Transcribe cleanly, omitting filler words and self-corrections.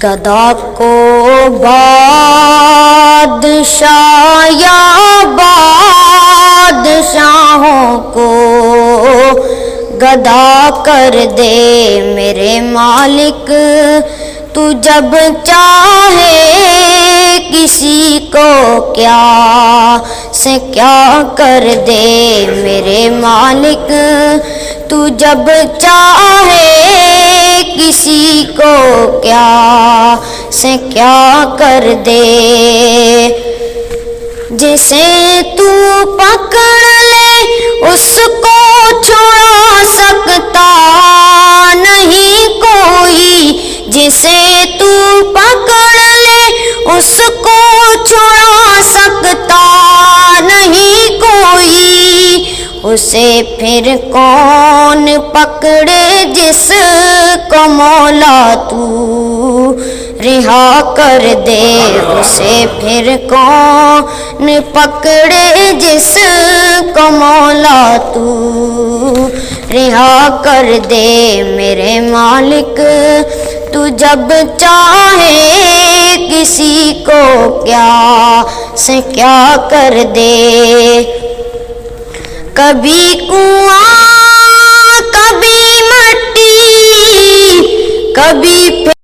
گدا کو بادشاہ یا بادشاہوں کو گدا کر دے میرے مالک، تو جب چاہے کسی کو کیا سے کیا کر دے میرے مالک، تو جب چاہے کسی کو کیا سے کیا کر دے۔ جسے تو پکڑ لے اس کو چھڑا سکتا نہیں کوئی، جسے تو پکڑ لے اس کو چھڑا سکتا نہیں کوئی، اسے پھر کون پکڑے جس کو مولا تو رہا کر دے، اسے پھر کون پکڑے جس کو مولا تو رہا کر دے میرے مالک، تو جب چاہے کسی کو کیا سے کیا کر دے۔ کبھی کنواں کبھی مٹی کبھی